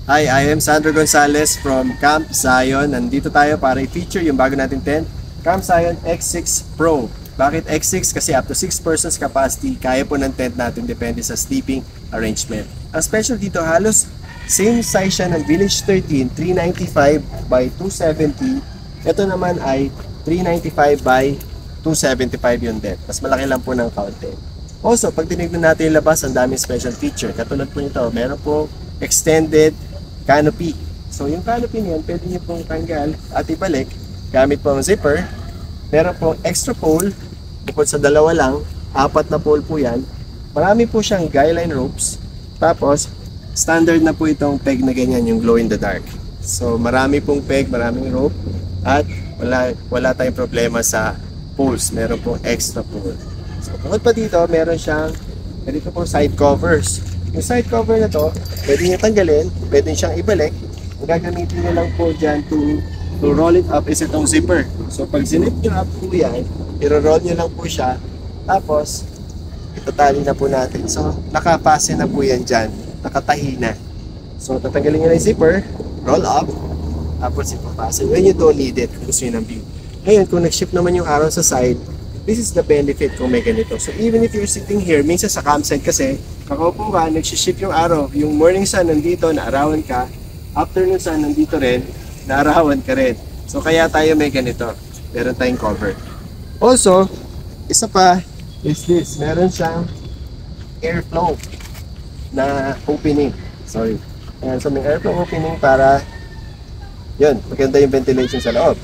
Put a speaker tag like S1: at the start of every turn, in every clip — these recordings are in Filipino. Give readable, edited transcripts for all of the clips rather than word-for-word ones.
S1: Hi, I am Sandro Gonzalez from Camp Zion. Nandito tayo para i-feature yung bago nating tent, Camp Zion X6 Pro. Bakit X6? Kasi up to 6 persons capacity, kaya po ng tent natin depende sa sleeping arrangement. Ang special dito, halos same size siya ng Village 13, 395 by 270. Ito naman ay 395 by 275 yung tent. Mas malaki lang po ng kaunti. Also, pag tinignan natin yung labas, ang daming special feature. Katulad po nito, meron po extended canopy. So yung canopy niyan, pwede niyo pong tanggal at ibalik gamit po ang zipper. Meron pong extra pole, bukod sa dalawa lang, 4 na pole po yan. Marami po siyang guy line ropes. Tapos, standard na po itong peg na ganyan, yung glow in the dark. So marami pong peg, maraming rope, at wala tayong problema sa poles. Meron pong extra pole. So bukod pa dito, meron siyang ganito po side covers. Yung side cover na to, pwede nyo tanggalin, pwede siyang ibalik. Ang gagamitin nyo lang po dyan to roll it up is itong zipper. So pag zinip nyo up po yan, i-roll nyo lang po siya. Tapos, itatali na po natin. So nakapase na po yan dyan, nakatahi na. So tatanggalin nyo na yung zipper, roll up, tapos ipapase. When you don't need it, kung gusto nyo ng view. Ngayon, kung nag-shift naman yung arrow sa side, this is the benefit kung may ganito. So even if you're sitting here, minsan sa campsite kasi, kakaupo ka, nagsiship yung araw. Yung morning sun nandito, naarawan ka. Afternoon sun nandito rin, naarawan ka rin. So kaya tayo may ganito. Meron tayong cover. Also, isa pa is this. Meron siyang airflow na opening. Sorry. Ayan, so may airflow opening para yun, maganda yung ventilation sa loob.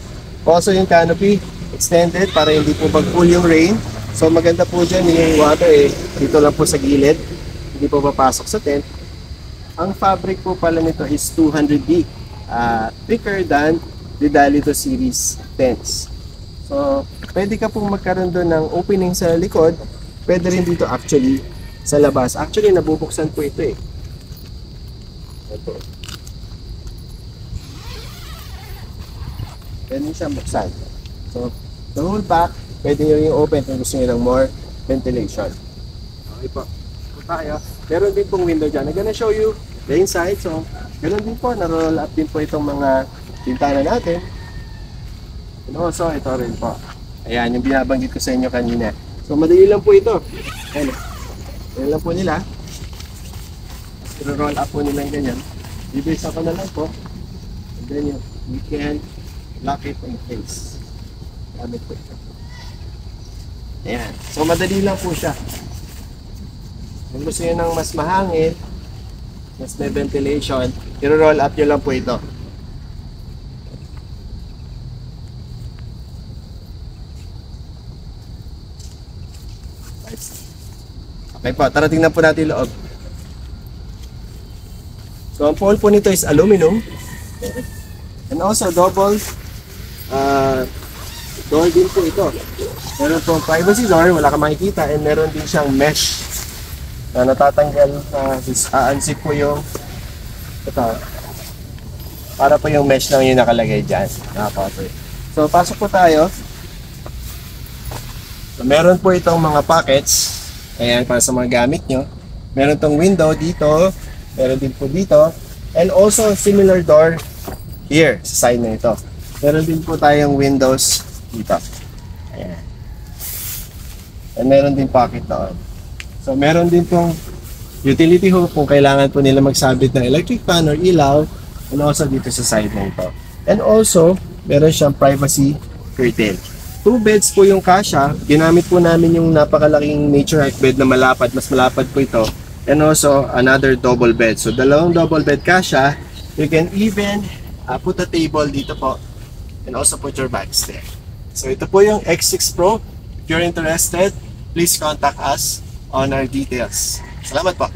S1: Also yung canopy, extended para hindi po mag-pull yung rain. So maganda po dyan yung water dito lang po sa gilid. Hindi po papasok sa tent. Ang fabric po pala nito is 200D. Thicker than the Dalito series tents. So, pwede ka pong magkaroon doon ng opening sa likod. Pwede rin dito actually sa labas. Actually, nabubuksan po ito Ito. Pwede siya buksan. So, the whole back, pwede nyo yung open kung gusto nyo ng more ventilation. Okay po. Tayo. Meron din pong window dyan. I'm gonna show you the inside. So, ganoon din po. Naroll up din po itong mga bintana natin. And also, ito rin po. Ayan, yung binabanggit ko sa inyo kanina. So, madali lang po ito. Ayan. Ayan lang po nila. I-roll up po nila yung ganyan. Bibisa ko na lang po. And then, you can lock it in place. Gamit po ito. Ayan. So, madali lang po siya. Kung gusto nyo ng mas mahangin, mas may ventilation, i-roll up nyo lang po ito. Okay po, tara tingnan po natin yung loob. So ang pole po nito is aluminum. And also double door din po ito. Meron pong privacy door, wala kang makikita, and meron din siyang mesh na natatanggal na unzip po yung ito para po yung mesh lang yung nakalagay dyan. So pasok po tayo. So, meron po itong mga pockets. Ayan, para sa mga gamit nyo. Meron tong window dito, meron din po dito, and also similar door here sa side na ito. Meron din po tayong windows dito. Ayan. And meron din pocket doon. So meron din pong utility hook kung kailangan po nila magsabit ng electric fan or ilaw, and also dito sa side na ito. And also, meron siyang privacy curtain. 2 beds po yung kasya. Ginamit po namin yung napakalaking nature hike bed na malapad, mas malapad po ito. And also, another double bed. So, dalawang double bed kasya. You can even put a table dito po and also put your bags there. So, ito po yung X6 Pro. If you're interested, please contact us on our details. Salamat po.